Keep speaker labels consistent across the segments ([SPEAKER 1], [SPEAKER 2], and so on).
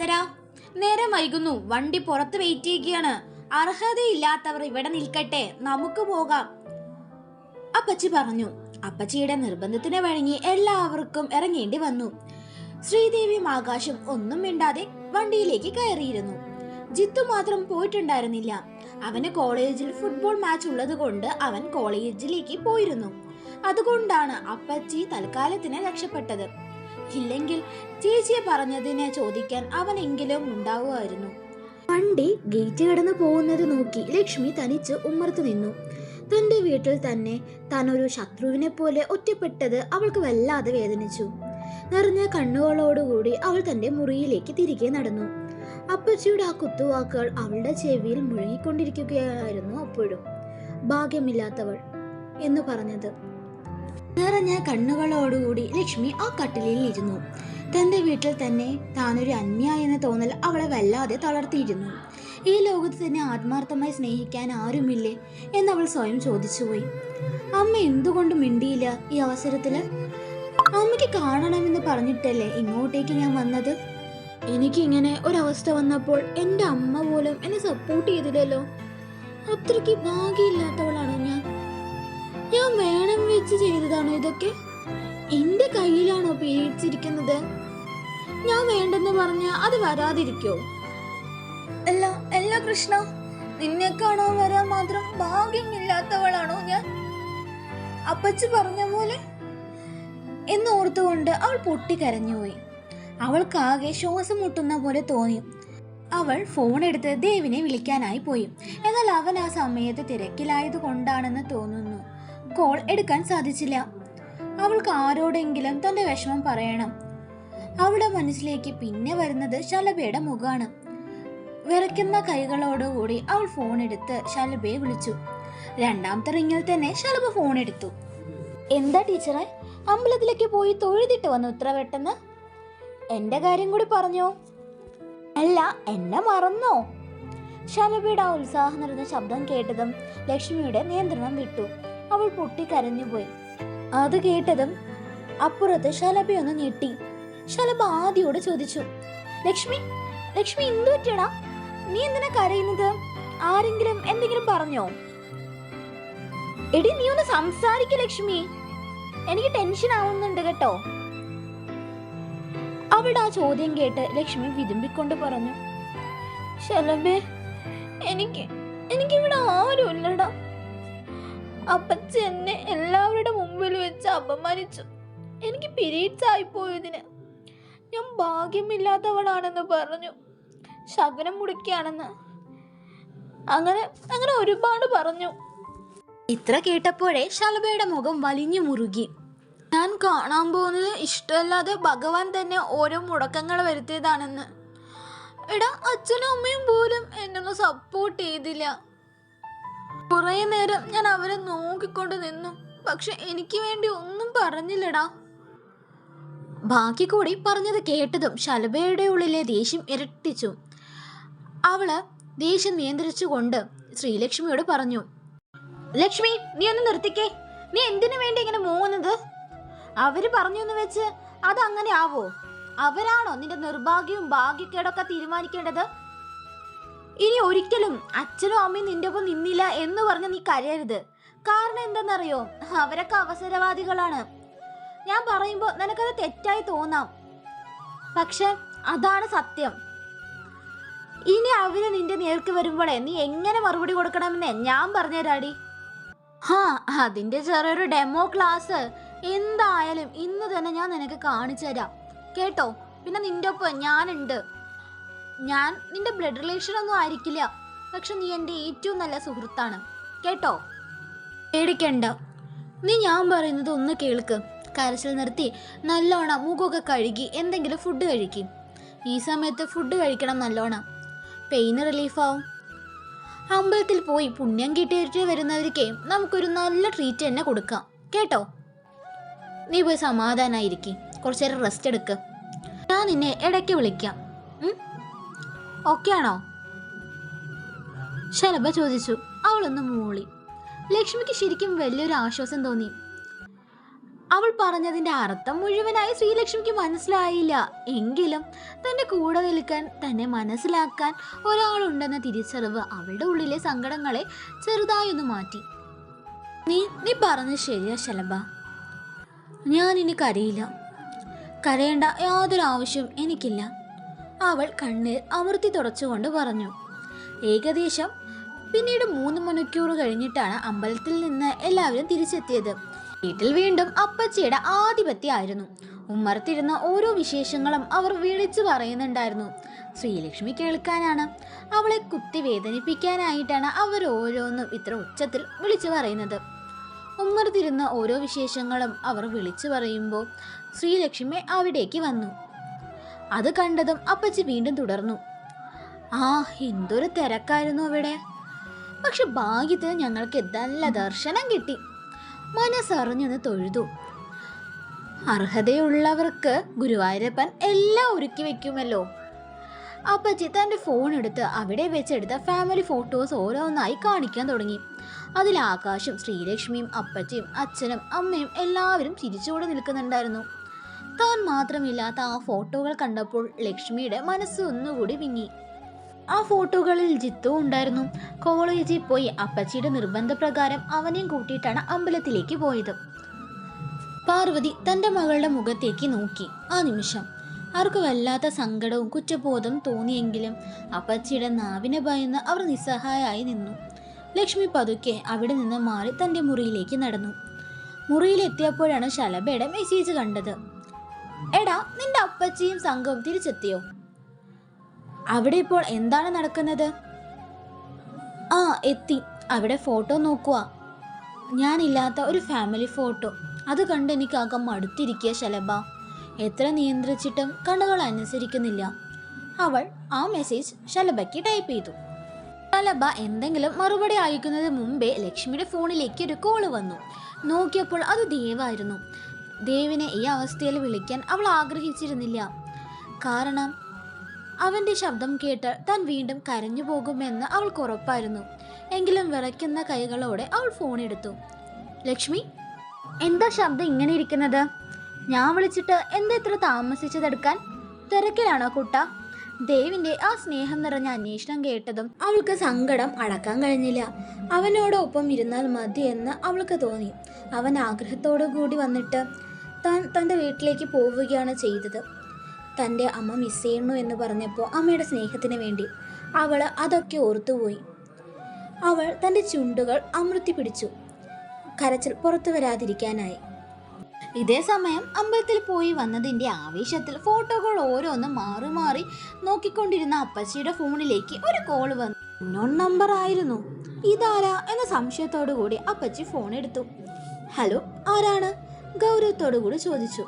[SPEAKER 1] ഗംഗാധര, നേരം വൈകുന്നു. വണ്ടി പുറത്ത് വെയിറ്റ് ചെയ്യുകയാണ്. അർഹതയില്ലാത്തവർ ഇവിടെ നിൽക്കട്ടെ, നമുക്ക് പോകാം, അപ്പച്ചി പറഞ്ഞു. അപ്പച്ചിയുടെ നിർബന്ധത്തിന് വഴങ്ങി എല്ലാവർക്കും ഇറങ്ങേണ്ടി വന്നു. ശ്രീദേവിയും ആകാശും ഒന്നും മിണ്ടാതെ വണ്ടിയിലേക്ക് കയറിയിരുന്നു. ജിത്തു മാത്രം പോയിട്ടുണ്ടായിരുന്നില്ല. അവന് കോളേജിൽ ഫുട്ബോൾ മാച്ച് ഉള്ളത് കൊണ്ട് അവൻ കോളേജിലേക്ക് പോയിരുന്നു. അതുകൊണ്ടാണ് അപ്പച്ചി തൽക്കാലത്തിന് രക്ഷപ്പെട്ടത്. ഇല്ലെങ്കിൽ ചേച്ചിയെ പറഞ്ഞതിനെ ചോദിക്കാൻ അവനെങ്കിലും ഉണ്ടാവുമായിരുന്നു. വണ്ടി ഗേറ്റ് കടന്നു പോകുന്നത് നോക്കി ലക്ഷ്മി തനിച്ച് ഉമ്മർത്തു നിന്നു. തന്റെ വീട്ടിൽ തന്നെ താൻ ഒരു ശത്രുവിനെ പോലെ ഒറ്റപ്പെട്ടത് അവൾക്ക് വല്ലാതെ വേദനിച്ചു. നിറഞ്ഞ കണ്ണുകളോടുകൂടി അവൾ തന്റെ മുറിയിലേക്ക് തിരികെ നടന്നു. അപ്പച്ചിയുടെ ആ കുത്തുവാക്കുകൾ അവളുടെ ചെവിയിൽ മുഴങ്ങിക്കൊണ്ടിരിക്കുകയായിരുന്നു. അപ്പോഴും ഭാഗ്യമില്ലാത്തവൾ എന്ന് പറഞ്ഞത്. നിറഞ്ഞ കണ്ണുകളോടുകൂടി ലക്ഷ്മി ആ കട്ടിലിൽ ഇരുന്നു. തന്റെ വീട്ടിൽ തന്നെ താനൊരു അന്യ എന്ന തോന്നൽ അവളെ വല്ലാതെ തളർത്തിയിരുന്നു. ഈ ലോകത്ത് തന്നെ ആത്മാർത്ഥമായി സ്നേഹിക്കാൻ ആരുമില്ലേ എന്നവൾ സ്വയം ചോദിച്ചുപോയി. അമ്മ എന്തുകൊണ്ട് മിണ്ടിയില്ല ഈ അവസരത്തില്? അമ്മയ്ക്ക് കാണണമെന്ന് പറഞ്ഞിട്ടല്ലേ ഇങ്ങോട്ടേക്ക് ഞാൻ വന്നത്. എനിക്കിങ്ങനെ ഒരവസ്ഥ വന്നപ്പോൾ എൻ്റെ അമ്മ പോലും എന്നെ സപ്പോർട്ട് ചെയ്തില്ലല്ലോ. അത്രയ്ക്ക് ഭാഗ്യമില്ലാത്തവളാണോ ഞാൻ വേണം വെച്ച് ചെയ്തതാണോ ഇതൊക്കെ? എന്റെ കയ്യിലാണോ പേടിച്ചിരിക്കുന്നത്? ഞാൻ വേണ്ടെന്ന് പറഞ്ഞ അത് വരാതിരിക്കോ? അല്ല കൃഷ്ണ, നിന്നെ കാണാൻ വരാൻ മാത്രം ഭാഗ്യമില്ലാത്തവളാണോ ഞാൻ? അപ്പച്ചി പറഞ്ഞ പോലെ എന്നോർത്തുകൊണ്ട് അവൾ പൊട്ടിക്കരഞ്ഞുപോയി. അവൾക്കാകെ ശ്വാസം മുട്ടുന്ന പോലെ തോന്നി. അവൾ ഫോൺ എടുത്ത് ദേവിനെ വിളിക്കാനായി പോയി. എന്നാൽ അവൻ ആ സമയത്ത് തിരക്കിലായത് കൊണ്ടാണെന്ന് തോന്നുന്നു കോൾ എടുക്കാൻ സാധിച്ചില്ല. അവൾക്ക് ആരോടെങ്കിലും തന്റെ വിഷമം പറയണം. അവളുടെ മനസ്സിലേക്ക് പിന്നെ വരുന്നത് ശലഭയുടെ മുഖമാണ്. വിറയ്ക്കുന്ന കൈകളോടുകൂടി അവൾ ഫോൺ എടുത്ത് ശലഭയെ വിളിച്ചു. രണ്ടാമത്തെ റിങ്ങിൽ തന്നെ ശലഭ ഫോൺ എടുത്തു. എന്താ ടീച്ചറെ, അമ്പലത്തിലേക്ക് പോയി തൊഴുതിട്ട് വന്നു ഇത്ര പെട്ടെന്ന്? എന്റെ കാര്യം കൂടി പറഞ്ഞോ? അല്ല, എന്നെ മറന്നോ? ശലഭയുടെ ആ ഉത്സാഹം നിറഞ്ഞ ശബ്ദം കേട്ടതും ലക്ഷ്മിയുടെ നിയന്ത്രണം വിട്ടു. അവൾ പൊട്ടിക്കരഞ്ഞുപോയി. അത് കേട്ടതും അപ്പുറത്ത് ശലഭയൊന്ന് ഞെട്ടി. ശലഭ ആദിയോട് ചോദിച്ചു, ലക്ഷ്മി എന്തു പറ്റിയടാ? നീ എന്തിനാ കരയുന്നത്? ആരെങ്കിലും എന്തെങ്കിലും പറഞ്ഞോ? എടി, നീ ഒന്ന് സംസാരിക്ക ലക്ഷ്മി, എനിക്ക് ടെൻഷൻ ആവുന്നുണ്ട് കേട്ടോ. അവളുടെ ആ ചോദ്യം കേട്ട് ലക്ഷ്മി വിതുമ്പിക്കൊണ്ട് പറഞ്ഞു, ശലഭേ, എനിക്കിവിടെ ആരുമില്ലടാ. അപ്പച്ചി എന്നെ എല്ലാവരുടെ മുമ്പിൽ വെച്ച് അപമാനിച്ചു. എനിക്ക് പീരീഡ്സ് ആയിപ്പോയതിന് ഞാൻ ഭാഗ്യമില്ലാത്തവളാണെന്ന് പറഞ്ഞു. ശകുനം മുടിക്കുകയാണെന്ന് അങ്ങനെ ഒരുപാട് പറഞ്ഞു. ഇത്ര കേട്ടപ്പോഴേ ശലഭയുടെ മുഖം വലിഞ്ഞു മുറുകി. ഞാൻ കാണാൻ പോകുന്നത് ഇഷ്ടമല്ലാതെ ഭഗവാൻ തന്നെ ഓരോ മുടക്കങ്ങൾ വരുത്തിയതാണെന്ന്. എടാ, അച്ഛനും അമ്മയും പോലും എന്നൊന്നും സപ്പോർട്ട് ചെയ്തില്ല. കുറേ നേരം ഞാൻ അവരെ നോക്കിക്കൊണ്ട് നിന്നു. പക്ഷെ എനിക്ക് വേണ്ടി ഒന്നും പറഞ്ഞില്ലടാ. ബാക്കി കൂടി പറഞ്ഞത് കേട്ടതും ശലഭയുടെ ഉള്ളിലെ ദേഷ്യം ഇരട്ടിച്ചു. അവള് ദേഷ്യം നിയന്ത്രിച്ചുകൊണ്ട് ശ്രീലക്ഷ്മിയോട് പറഞ്ഞു, ലക്ഷ്മി, നീ ഒന്ന് നിർത്തിക്കേ. നീ എന്തിനു വേണ്ടി ഇങ്ങനെ മൂങ്ങുന്നത്? അവര് പറഞ്ഞു എന്ന് വെച്ച് അതങ്ങനെ ആവോ? അവരാണോ നിന്റെ നിർഭാഗ്യവും ഭാഗ്യക്കേടൊക്കെ തീരുമാനിക്കേണ്ടത്? ഇനി ഒരിക്കലും അച്ഛനും അമ്മയും നിന്റെ ഒപ്പം നിന്നില്ല എന്ന് പറഞ്ഞ് നീ കരയരുത്. കാരണം എന്താണെന്നറിയോ, അവരൊക്കെ അവസരവാദികളാണ്. ഞാൻ പറയുമ്പോൾ നിനക്കത് തെറ്റായി തോന്നാം, പക്ഷെ അതാണ് സത്യം. ഇനി അവര് നിന്റെ നേർക്ക് വരുമ്പോഴേ നീ എങ്ങനെ മറുപടി കൊടുക്കണമെന്ന് ഞാൻ പറഞ്ഞുതരാടി. അതിന്റെ ചെറിയൊരു ഡെമോ ക്ലാസ് എന്തായാലും ഇന്ന് തന്നെ ഞാൻ നിനക്ക് കാണിച്ചു തരാം കേട്ടോ. പിന്നെ നിന്റെ ഒപ്പം ഞാനുണ്ട്. ഞാൻ നിന്റെ ബ്ലഡ് റിലേഷൻ ഒന്നും ആയിരിക്കില്ല, പക്ഷെ നീ എൻ്റെ ഏറ്റവും നല്ല സുഹൃത്താണ് കേട്ടോ. പേടിക്കണ്ട, നീ ഞാൻ പറയുന്നത് ഒന്ന് കേൾക്ക്. കരച്ചിൽ നിർത്തി നല്ലോണം മുഖമൊക്കെ കഴുകി എന്തെങ്കിലും ഫുഡ് കഴിക്കും. ഈ സമയത്ത് ഫുഡ് കഴിക്കണം നല്ലോണം, പെയിന് റിലീഫാവും. അമ്പലത്തിൽ പോയി പുണ്യം കിട്ടിയിട്ട് വരുന്നവർക്ക് നമുക്കൊരു നല്ല ട്രീറ്റ് തന്നെ കൊടുക്കാം കേട്ടോ. നീ പോയി സമാധാനായിരിക്കും, കുറച്ചു നേരം റെസ്റ്റ് എടുക്ക്. ഞാൻ നിന്നെ ഇടയ്ക്ക് വിളിക്കാം. ഓക്കെ ആണോ? ശലഭ ചോദിച്ചു. അവളൊന്ന് മൂളി. ലക്ഷ്മിക്ക് ശരിക്കും വലിയൊരു ആശ്വാസം തോന്നി. അവൾ പറഞ്ഞതിന്റെ അർത്ഥം മുഴുവനായി ശ്രീലക്ഷ്മിക്ക് മനസ്സിലായില്ല. എങ്കിലും തന്റെ കൂടെ നിൽക്കാൻ, തന്നെ മനസ്സിലാക്കാൻ ഒരാളുണ്ടെന്ന തിരിച്ചറിവ് അവളുടെ ഉള്ളിലെ സങ്കടങ്ങളെ ചെറുതായൊന്ന് മാറ്റി. നീ പറഞ്ഞ ശരിയാ ശലഭ, ഞാൻ ഇനി കരയില്ല. കരയേണ്ട യാതൊരു ആവശ്യവും എനിക്കില്ല. അവൾ കണ്ണീർ അമർത്തി തുടച്ചുകൊണ്ട് പറഞ്ഞു. ഏകദേശം പിന്നീട് 3 മണിക്കൂർ കഴിഞ്ഞിട്ടാണ് അമ്പലത്തിൽ നിന്ന് എല്ലാവരും തിരിച്ചെത്തിയത്. വീട്ടിൽ വീണ്ടും അപ്പച്ചിയുടെ ആധിപത്യമായിരുന്നു. ഉമ്മറത്തിരുന്ന ഓരോ വിശേഷങ്ങളും അവർ വിളിച്ചു പറയുന്നുണ്ടായിരുന്നു. ശ്രീലക്ഷ്മി കേൾക്കാനാണ്, അവളെ കുത്തി വേദനിപ്പിക്കാനായിട്ടാണ് അവർ ഓരോന്നും ഇത്ര ഉച്ചത്തിൽ വിളിച്ചു പറയുന്നത്. ഉമ്മറത്തിരുന്ന ഓരോ വിശേഷങ്ങളും അവർ വിളിച്ചു പറയുമ്പോൾ ശ്രീലക്ഷ്മി അവിടേക്ക് വന്നു. അത് കണ്ടതും അപ്പച്ചി വീണ്ടും തുടർന്നു. എന്തൊരു തിരക്കായിരുന്നു അവിടെ. പക്ഷെ ഭാഗ്യത്തിന് ഞങ്ങൾക്ക് നല്ല ദർശനം കിട്ടി. മനസ്സറിഞ്ഞൊന്ന് തൊഴുതു. അർഹതയുള്ളവർക്ക് ഗുരുവായൂരപ്പൻ എല്ലാം ഒരുക്കി വെക്കുമല്ലോ. അപ്പച്ചി തൻ്റെ ഫോൺ എടുത്ത് അവിടെ വെച്ചെടുത്ത ഫാമിലി ഫോട്ടോസ് ഓരോന്നായി കാണിക്കാൻ തുടങ്ങി. അതിൽ ആകാശും ശ്രീലക്ഷ്മിയും അപ്പച്ചിയും അച്ഛനും അമ്മയും എല്ലാവരും ചിരിച്ചുകൂടെ നിൽക്കുന്നുണ്ടായിരുന്നു. താൻ മാത്രമില്ലാത്ത ആ ഫോട്ടോകൾ കണ്ടപ്പോൾ ലക്ഷ്മിയുടെ മനസ്സ് ഒന്നുകൂടി വിങ്ങി. ആ ഫോട്ടോകളിൽ ജിത്തു ഉണ്ടായിരുന്നു. കോളേജിൽ പോയി അപ്പച്ചിയുടെ നിർബന്ധപ്രകാരം അവനെയും കൂട്ടിയിട്ടാണ് അമ്പലത്തിലേക്ക് പോയത്. പാർവതി തൻ്റെ മകളുടെ മുഖത്തേക്ക് നോക്കി. ആ നിമിഷം അവർക്ക് വല്ലാത്ത സങ്കടവും കുറ്റബോധം തോന്നിയെങ്കിലും അപ്പച്ചിയുടെ നാവിനെ ഭയന്ന് അവർ നിസ്സഹായായി നിന്നു. ലക്ഷ്മി പതുക്കെ അവിടെ നിന്ന് മാറി തൻ്റെ മുറിയിലേക്ക് നടന്നു. മുറിയിലെത്തിയപ്പോഴാണ് ശലഭയുടെ മെസ്സേജ് കണ്ടത്. എടാ, നിന്റെ അപ്പച്ചിയും സംഘവും തിരിച്ചെത്തിയോ? അവിടെ ഇപ്പോൾ എന്താണ് നടക്കുന്നത്? എത്തി. അവിടെ ഫോട്ടോ നോക്കുക. ഞാനില്ലാത്ത ഒരു ഫാമിലി ഫോട്ടോ. അത് കണ്ട് എനിക്കാകെ മടുത്തിരിക്കുക ശലഭ. എത്ര നിയന്ത്രിച്ചിട്ടും കണ്ണുകൾ അനുസരിക്കുന്നില്ല. അവൾ ആ മെസ്സേജ് ശലഭയ്ക്ക് ടൈപ്പ് ചെയ്തു. ശലഭ എന്തെങ്കിലും മറുപടി അയക്കുന്നത് മുമ്പേ ലക്ഷ്മിയുടെ ഫോണിലേക്ക് ഒരു കോള് വന്നു. നോക്കിയപ്പോൾ അത് ദേവായിരുന്നു. ദേവിനെ ഈ അവസ്ഥയിൽ വിളിക്കാൻ അവൾ ആഗ്രഹിച്ചിരുന്നില്ല. കാരണം അവൻ്റെ ശബ്ദം കേട്ട് താൻ വീണ്ടും കരഞ്ഞു പോകുമെന്ന് അവൾക്ക് ഉറപ്പായിരുന്നു. എങ്കിലും വിറയ്ക്കുന്ന കൈകളോടെ അവൾ ഫോൺ എടുത്തു. ലക്ഷ്മി, എന്താ ശബ്ദം ഇങ്ങനെ ഇരിക്കുന്നത്? ഞാൻ വിളിച്ചിട്ട് എന്താ ഇത്ര താമസിച്ചതെടുക്കാൻ? തിരക്കിലാണോ കുട്ട? ദേവിൻ്റെ ആ സ്നേഹം നിറഞ്ഞ അന്വേഷണം കേട്ടതും അവൾക്ക് സങ്കടം അടക്കാൻ കഴിഞ്ഞില്ല. അവനോടൊപ്പം ഇരുന്നാൽ മതിയെന്ന് അവൾക്ക് തോന്നി. അവൻ ആഗ്രഹത്തോടു കൂടി വന്നിട്ട് താൻ തൻ്റെ വീട്ടിലേക്ക് പോവുകയാണ് ചെയ്തത്. തൻ്റെ അമ്മ മിസ് ചെയ്യുന്നു എന്ന് പറഞ്ഞപ്പോൾ അമ്മയുടെ സ്നേഹത്തിന് വേണ്ടി അവൾ അതൊക്കെ ഓർത്തുപോയി. അവൾ തൻ്റെ ചുണ്ടുകൾ അമർത്തി പിടിച്ചു. കരച്ചിൽ പുറത്തു വരാതിരിക്കാനായി. ഇതേ സമയം അമ്പലത്തിൽ പോയി വന്നതിൻ്റെ ആവേശത്തിൽ ഫോട്ടോകൾ ഓരോന്നും മാറി മാറി നോക്കിക്കൊണ്ടിരുന്ന അപ്പച്ചിയുടെ ഫോണിലേക്ക് ഒരു കോൾ വന്നു. അൺനോൺ നമ്പർ ആയിരുന്നു. ഇതാരാ എന്ന സംശയത്തോടു കൂടി അപ്പച്ചി ഫോൺ എടുത്തു. ഹലോ, ആരാണ്? ഗൗരവത്തോടു കൂടി ചോദിച്ചു.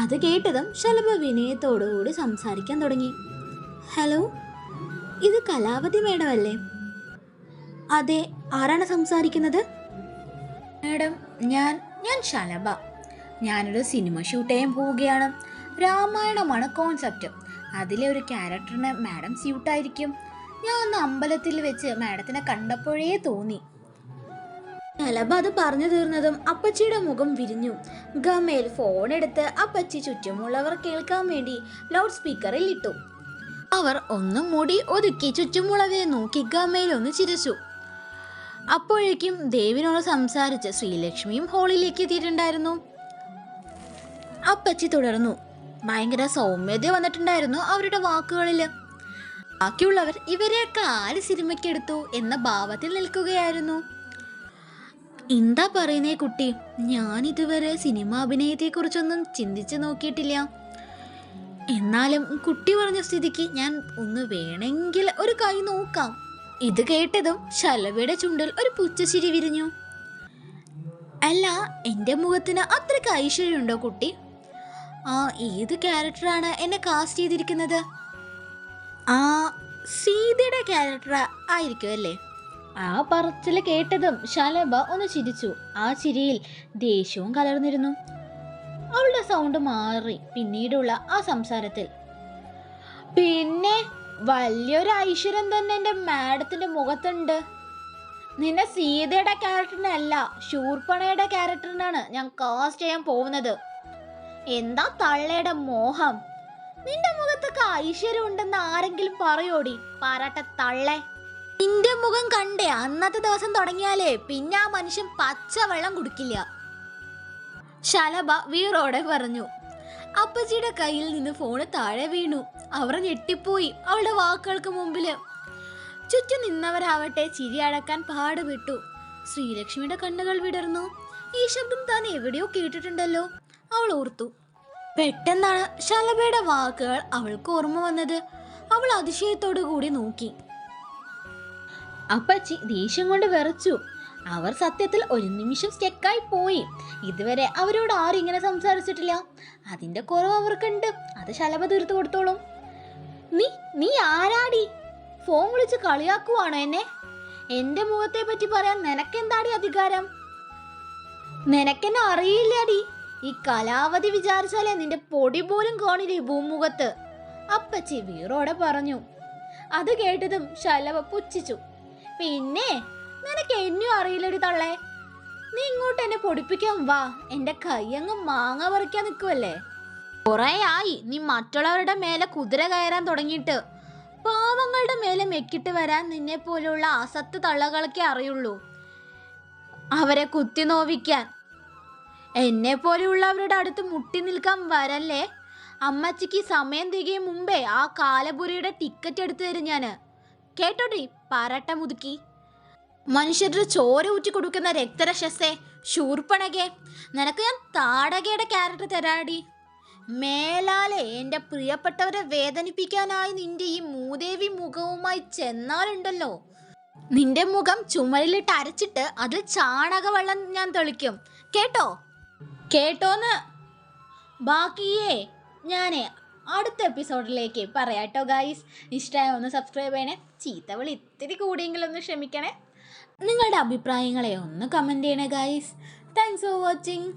[SPEAKER 1] അത് കേട്ടതും ശലഭ വിനയത്തോടുകൂടി സംസാരിക്കാൻ തുടങ്ങി. ഹലോ, ഇത് കലാവതി മേഡം അല്ലേ? അതെ, ആരാണ് സംസാരിക്കുന്നത്? മേഡം, ഞാൻ ശലഭ. ഞാനൊരു സിനിമ ഷൂട്ട് ചെയ്യാൻ പോവുകയാണ്. രാമായണമാണ് കോൺസെപ്റ്റ്. അതിലെ ഒരു ക്യാരക്ടറിന് മാഡം സ്യൂട്ടായിരിക്കും. ഞാൻ ഒന്ന് അമ്പലത്തിൽ വെച്ച് മാഡത്തിനെ കണ്ടപ്പോഴേ തോന്നി. ശലഭ അത് പറഞ്ഞു തീർന്നതും അപ്പച്ചിയുടെ മുഖം വിരിഞ്ഞു. ഗമേൽ ഫോൺ എടുത്ത് അപ്പച്ചി ചുറ്റുമുള്ളവർ കേൾക്കാൻ വേണ്ടി ലൗഡ് സ്പീക്കറിൽ ഇട്ടു. അവർ ഒന്നും മൂടി ഒതുക്കി ചുറ്റുമുള്ളവരെ നോക്കി ഗമേൽ ഒന്ന് ചിരിച്ചു. അപ്പോഴേക്കും ദേവിനോട് സംസാരിച്ച് ശ്രീലക്ഷ്മിയും ഹാളിലേക്ക് എത്തിയിട്ടുണ്ടായിരുന്നു. അപ്പച്ചി തുടർന്നു. ഭയങ്കര സൗമ്യത വന്നിട്ടുണ്ടായിരുന്നു അവരുടെ വാക്കുകളിൽ. ബാക്കിയുള്ളവർ ഇവരെയൊക്കെ ആര് സിനിമയ്ക്കെടുത്തു എന്ന ഭാവത്തിൽ നിൽക്കുകയായിരുന്നു. എന്താ പറയുന്നേ കുട്ടി? ഞാൻ ഇതുവരെ സിനിമ അഭിനയത്തെക്കുറിച്ചൊന്നും ചിന്തിച്ചു നോക്കിയിട്ടില്ല. എന്നാലും കുട്ടി പറഞ്ഞ സ്ഥിതിക്ക് ഞാൻ ഒന്ന് വേണമെങ്കിൽ ഒരു കൈ നോക്കാം. ഇത് കേട്ടതും ശലഭയുടെ ചുണ്ടിൽ ഒരു പുച്ഛച്ചിരി വിരിഞ്ഞു. അല്ല, എൻ്റെ മുഖത്തിന് അത്രയ്ക്ക് ഐശ്വര്യമുണ്ടോ കുട്ടി? ഏത് ക്യാരക്ടറാണ് എന്നെ കാസ്റ്റ് ചെയ്തിരിക്കുന്നത്? സീതയുടെ ക്യാരക്ടർ ആയിരിക്കും അല്ലേ? ആ പറച്ചിൽ കേട്ടതും ശലഭ ഒന്ന് ചിരിച്ചു. ആ ചിരിയിൽ ദേഷ്യവും കലർന്നിരുന്നു. അവളുടെ സൗണ്ട് മാറി പിന്നീടുള്ള ആ സംസാരത്തിൽ. പിന്നെ വലിയൊരു ഐശ്വര്യം തന്നെ എൻ്റെ മാഡത്തിൻ്റെ മുഖത്തുണ്ട്. നിന്നെ സീതയുടെ ക്യാരക്ടറിനല്ല ശൂർപ്പണയുടെ ക്യാരക്ടറിനാണ് ഞാൻ കാസ്റ്റ് ചെയ്യാൻ പോകുന്നത്. എന്താ തള്ളയുടെ മോഹം? നിന്റെ മുഖത്തൊക്കെ ഐശ്വര്യം ഉണ്ടെന്ന് ആരെങ്കിലും പറയോടി പറട്ടെ തള്ളേ. നിന്റെ മുഖം കണ്ടേ അന്നത്തെ ദിവസം തുടങ്ങിയാലേ പിന്നെ ആ മനുഷ്യൻ പച്ചവെള്ളം കുടിക്കില്ല. ശലഭ വീറോടെ പറഞ്ഞു. അപ്പച്ചിയുടെ കയ്യിൽ നിന്ന് ഫോണ് താഴെ വീണു. അവർ ഞെട്ടിപ്പോയി അവളുടെ വാക്കുകൾക്ക് മുമ്പില്. ചുറ്റും നിന്നവരാവട്ടെ ചിരി അടക്കാൻ പാടുപെട്ടു. ശ്രീലക്ഷ്മിയുടെ കണ്ണുകൾ വിടർന്നു. ഈ ശബ്ദം താൻ എവിടെയോ കേട്ടിട്ടുണ്ടല്ലോ അവൾ ഓർത്തു. പെട്ടെന്നാണ് ശലഭയുടെ വാക്കുകൾ അവൾക്ക് ഓർമ്മ വന്നത്. അവൾ അതിശയത്തോടു കൂടി നോക്കി. അപ്പച്ചി ദേഷ്യം കൊണ്ട് വിറച്ചു. അവർ സത്യത്തിൽ ഒരു നിമിഷം സ്റ്റെക്കായി പോയി. ഇതുവരെ അവരോട് ആരും ഇങ്ങനെ സംസാരിച്ചിട്ടില്ല. അതിന്റെ കുറവ് അവർക്കുണ്ട്. അത് ശലഭ തീർത്തു കൊടുത്തോളും. നീ ആരാടി? ഫോൺ വിളിച്ച് കളിയാക്കുവാണോ എന്നെ? എന്റെ മുഖത്തെ പറ്റി പറയാൻ നിനക്കെന്താടി അധികാരം? നിനക്കെന്നെ അറിയില്ലാടി. ഈ കലാവധി വിചാരിച്ചാലേ നിന്റെ പൊടി പോലും കാണില്ലേ ഭൂമുഖത്ത്, അപ്പച്ചി വീറോടെ പറഞ്ഞു. അത് കേട്ടതും ശലഭ പുച്ഛിച്ചു. പിന്നെ നിനക്ക് എന്നും അറിയില്ലടി തള്ളേ. നീ ഇങ്ങോട്ട് എന്നെ പൊടിപ്പിക്കാൻ വാ. എന്റെ കൈയങ്ങ് മാങ്ങ പറിക്കാൻ നിൽക്കുവല്ലേ. കുറെ ആയി നീ മറ്റുള്ളവരുടെ മേലെ കുതിര കയറാൻ തുടങ്ങിയിട്ട്. പാവങ്ങളുടെ മേലെ മെക്കിട്ട് വരാൻ നിന്നെ പോലുള്ള അസത്ത് തള്ളകളൊക്കെ അറിയുള്ളൂ. അവരെ കുത്തി നോവിക്കാൻ. എന്നെ പോലെയുള്ളവരുടെ അടുത്ത് മുട്ടി നിൽക്കാൻ വരല്ലേ. അമ്മച്ചിക്ക് സമയം തികയും മുമ്പേ ആ കാലപുരിയുടെ ടിക്കറ്റ് എടുത്തു തരും ഞാന്. കേട്ടോടി പറട്ട മുതുക്കി. മനുഷ്യരുടെ ചോര ഊറ്റി കൊടുക്കുന്ന രക്തരക്ഷസേ ശൂർപ്പണകെ, നിനക്ക് ഞാൻ താടകയുടെ ക്യാരക്ടർ തരാടി. മേലാലെ എൻ്റെ പ്രിയപ്പെട്ടവരെ വേദനിപ്പിക്കാനായി നിന്റെ ഈ മൂദേവി മുഖവുമായി ചെന്നാലുണ്ടല്ലോ, നിന്റെ മുഖം ചുമരിലിട്ട് അരച്ചിട്ട് അതിൽ ചാണകവെള്ളം ഞാൻ തെളിക്കും. കേട്ടോന്ന്? ബാക്കിയേ ഞാനേ അടുത്ത എപ്പിസോഡിലേക്ക് പറയാട്ടോ ഗൈസ്. ഇഷ്ടമായ ഒന്ന് സബ്സ്ക്രൈബ് ചെയ്യണേ. ചീത്തവിളി ഇത്തിരി കൂടിയെങ്കിലും ഒന്ന് ക്ഷമിക്കണേ. നിങ്ങളുടെ അഭിപ്രായങ്ങളെ ഒന്ന് കമൻറ്റ് ചെയ്യണേ ഗൈസ്. Thanks for watching.